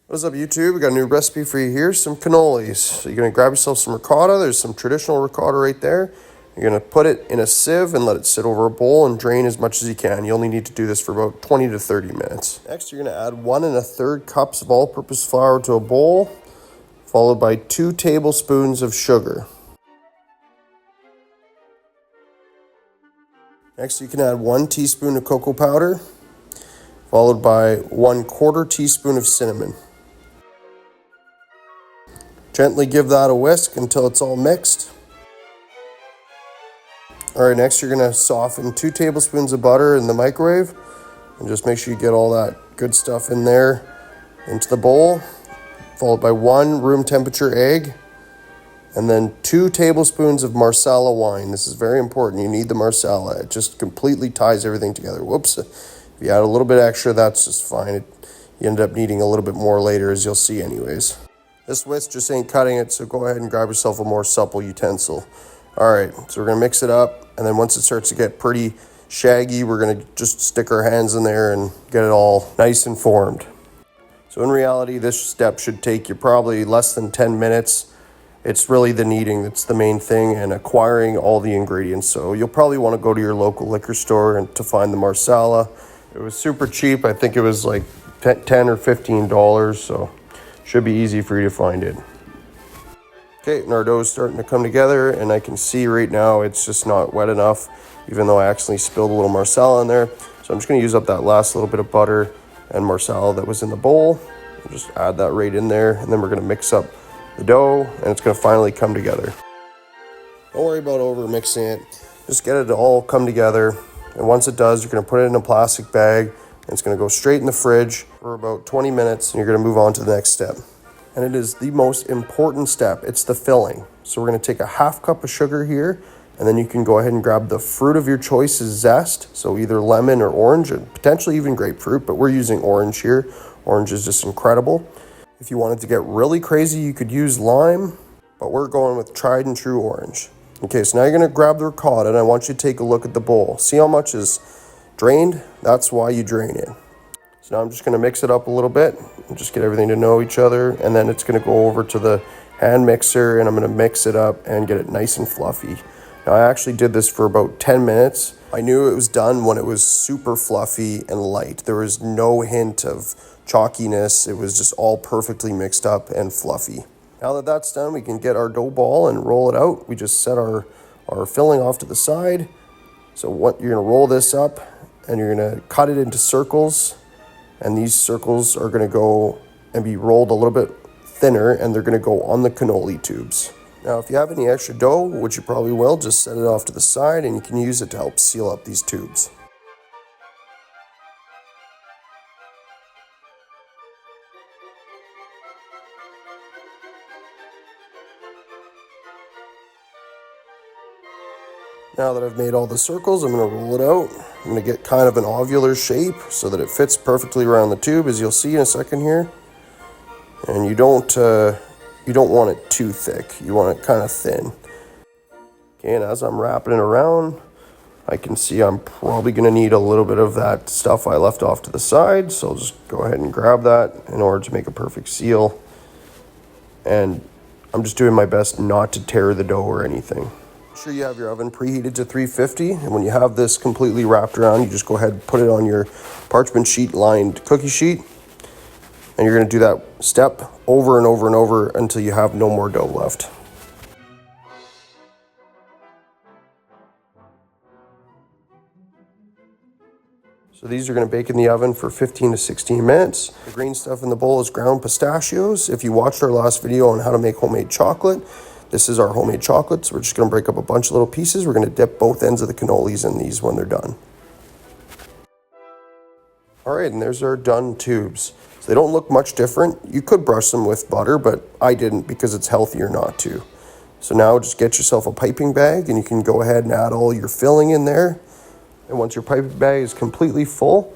What's up YouTube? We got a new recipe for you here, some cannolis. So you're going to grab yourself some ricotta. There's some traditional ricotta right there. You're going to put it in a sieve and let it sit over a bowl and drain as much as you can. You only need to do this for about 20 to 30 minutes. Next, you're going to add 1 1/3 cups of all-purpose flour to a bowl, followed by 2 tablespoons of sugar. Next, you can add 1 teaspoon of cocoa powder, followed by 1/4 teaspoon of cinnamon. Gently give that a whisk until it's all mixed. All right, next you're gonna soften 2 tablespoons of butter in the microwave and just make sure you get all that good stuff in there into the bowl, followed by 1 room temperature egg, and then 2 tablespoons of Marsala wine. This is very important. You need the Marsala. It just completely ties everything together. Whoops. If you add a little bit extra, that's just fine. You end up needing a little bit more later, as you'll see anyways. This whisk just ain't cutting it, so go ahead and grab yourself a more supple utensil. All right, so we're gonna mix it up, and then once it starts to get pretty shaggy, we're gonna just stick our hands in there and get it all nice and formed. So in reality, this step should take you probably less than 10 minutes. It's really the kneading that's the main thing and acquiring all the ingredients. So you'll probably wanna go to your local liquor store and to find the Marsala. It was super cheap. I think it was like $10 or $15, so should be easy for you to find it. Okay, and our dough is starting to come together, and I can see right now it's just not wet enough, even though I accidentally spilled a little Marsala in there. So I'm just gonna use up that last little bit of butter and Marsala that was in the bowl. I'll just add that right in there, and then we're gonna mix up the dough, and it's gonna finally come together. Don't worry about over mixing it. Just get it to all come together, and once it does, you're gonna put it in a plastic bag, and it's gonna go straight in the fridge for about 20 minutes, and you're gonna move on to the next step. And it is the most important step. It's the filling. So we're gonna take a 1/2 cup of sugar here, and then you can go ahead and grab the fruit of your choice is zest. So either lemon or orange, and potentially even grapefruit, but we're using orange here. Orange is just incredible. If you wanted to get really crazy, you could use lime, but we're going with tried and true orange. Okay, so now you're gonna grab the ricotta, and I want you to take a look at the bowl. See how much is drained? That's why you drain it. So now I'm just gonna mix it up a little bit and just get everything to know each other, and then it's gonna go over to the hand mixer, and I'm gonna mix it up and get it nice and fluffy. Now I actually did this for about 10 minutes. I knew it was done when it was super fluffy and light. There was no hint of chalkiness. It was just all perfectly mixed up and fluffy. Now that that's done, we can get our dough ball and roll it out. We just set our filling off to the side. So what you're gonna roll this up, and you're gonna cut it into circles, and these circles are gonna go and be rolled a little bit thinner, and they're gonna go on the cannoli tubes. Now, if you have any extra dough, which you probably will, just set it off to the side, and you can use it to help seal up these tubes. Now that I've made all the circles, I'm gonna roll it out. I'm gonna get kind of an ovular shape so that it fits perfectly around the tube, as you'll see in a second here. And you don't want it too thick. You want it kind of thin. Okay, and as I'm wrapping it around, I can see I'm probably gonna need a little bit of that stuff I left off to the side. So I'll just go ahead and grab that in order to make a perfect seal. And I'm just doing my best not to tear the dough or anything. Make sure you have your oven preheated to 350, and when you have this completely wrapped around, you just go ahead and put it on your parchment sheet lined cookie sheet, and you're going to do that step over and over and over until you have no more dough left. So these are going to bake in the oven for 15 to 16 minutes. The green stuff in the bowl is ground pistachios. If you watched our last video on how to make homemade chocolate, this is our homemade chocolate. So we're just gonna break up a bunch of little pieces. We're gonna dip both ends of the cannolis in these when they're done. All right, and there's our done tubes. So they don't look much different. You could brush them with butter, but I didn't because it's healthier not to. So now just get yourself a piping bag, and you can go ahead and add all your filling in there. And once your piping bag is completely full,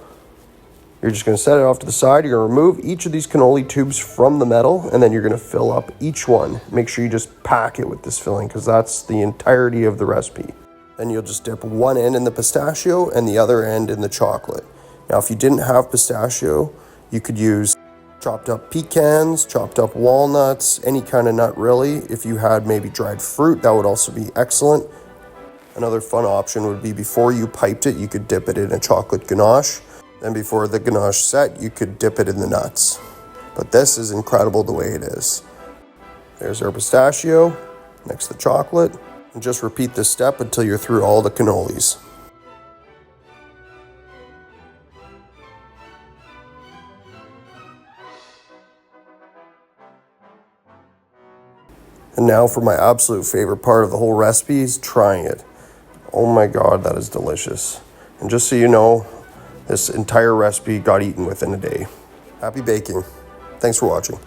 you're just going to set it off to the side. You're going to remove each of these cannoli tubes from the metal, and then you're going to fill up each one. Make sure you just pack it with this filling, because that's the entirety of the recipe. Then you'll just dip one end in the pistachio and the other end in the chocolate. Now, if you didn't have pistachio, you could use Chopped up pecans, chopped up walnuts, any kind of nut really. If you had maybe dried fruit, that would also be excellent. Another fun option would be before you piped it, you could dip it in a chocolate ganache. Then before the ganache set, you could dip it in the nuts. But this is incredible the way it is. There's our pistachio, next the chocolate. And just repeat this step until you're through all the cannolis. And now for my absolute favorite part of the whole recipe is trying it. Oh my God, that is delicious. And just so you know, this entire recipe got eaten within a day. Happy baking. Thanks for watching.